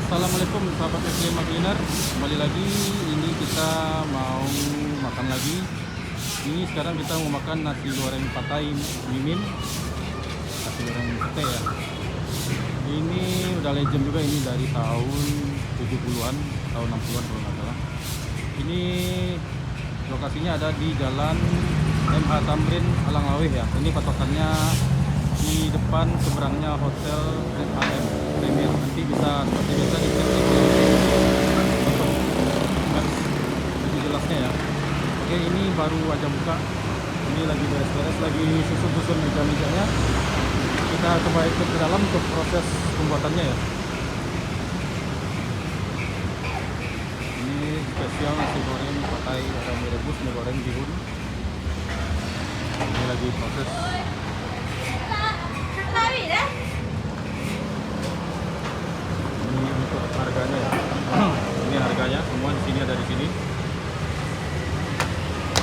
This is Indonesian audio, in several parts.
Assalamualaikum sahabat SDM Kuliner, kembali lagi. Ini kita mau makan lagi. Ini sekarang kita mau makan nasi goreng patai mimin, nasi goreng pete ya. Ini udah legend juga, ini dari tahun 70-an, tahun 60-an kalau nggak salah. Ini lokasinya ada di Jalan MH Tamrin Alanglaweh ya. Ini patokannya di depan seberangnya Hotel RM Premier. Nanti bisa seperti biasa dicek untuk lebih jelasnya ya. Oke, ini baru aja buka. Ini lagi beres-beres, lagi susun-susun meja-mejanya. Kita coba ikut ke dalam untuk proses pembuatannya ya. Ini spesial nasi goreng patai ayam rebus, mie goreng bihun. Ini lagi proses. Ini untuk harganya ya. Ini harganya semua di sini, ada di sini.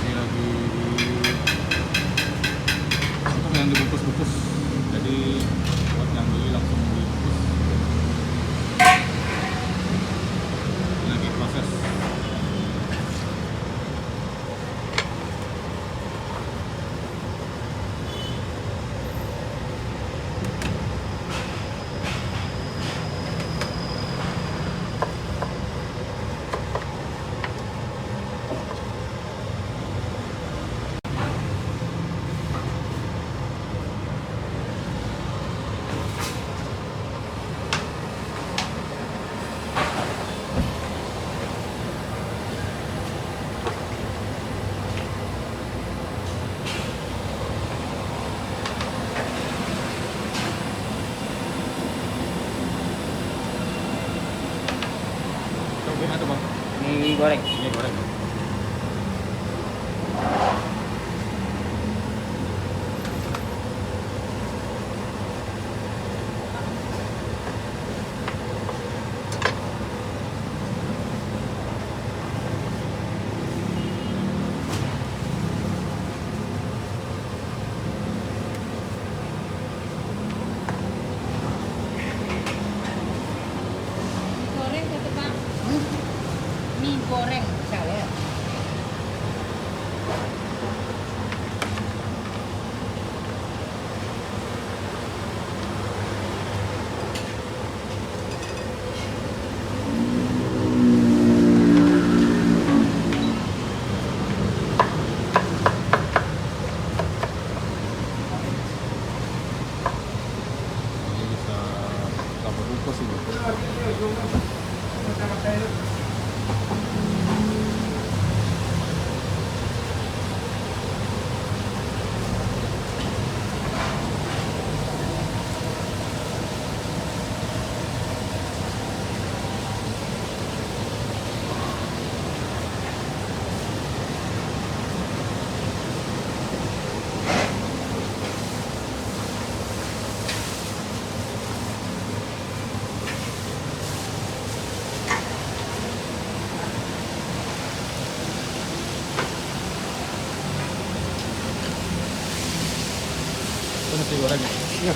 Ini lagi untuk yang dibungkus-bungkus. Jadi buat yang beli langsung dibungkus. Ini lagi proses. Ada bang? Mie goreng. Ini goreng. Goreng satu bang. Mie goreng misalnya. Ini bisa tambah bungkus ini. Itu nasi goreng. Iya.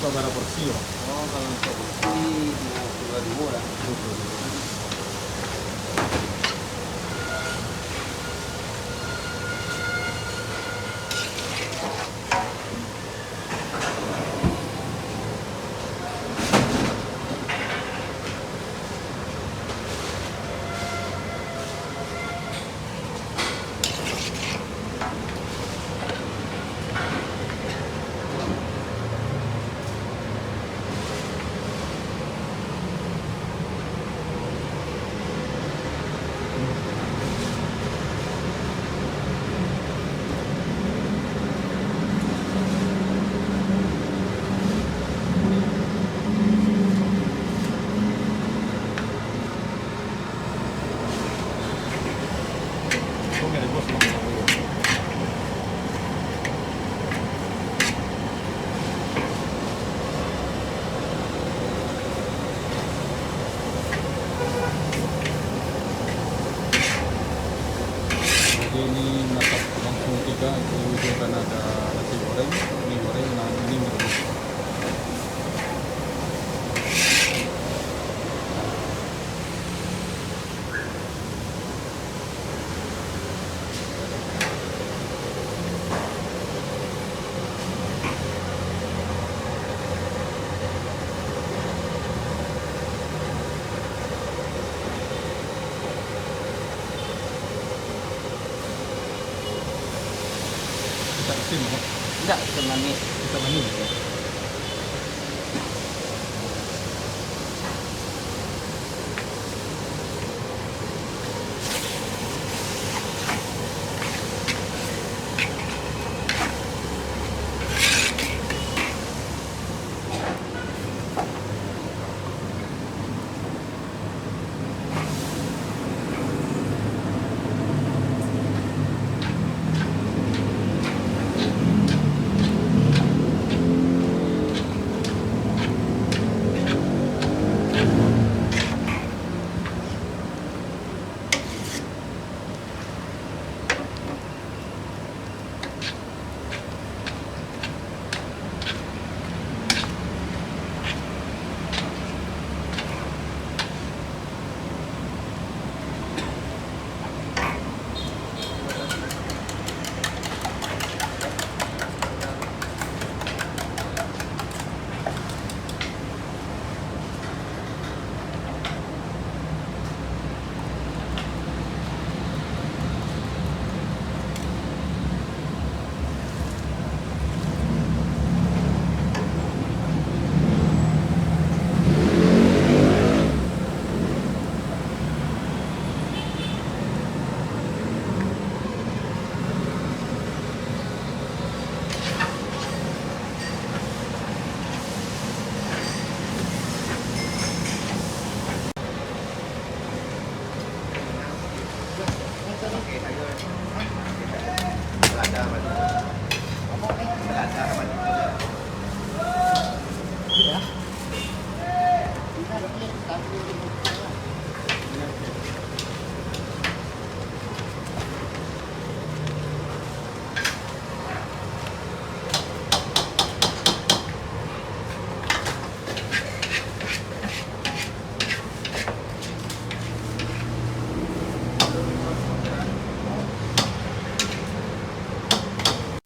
suka bara porsi ya. Oh, kalau untuk porsi 20.000 lah. Come le posso fare? Jadi ini masak langsung 3, itu juga ada nasi goreng, mie goreng, nah ini mie rebus. Kita kesini, Enggak, cuma nih. kita manis.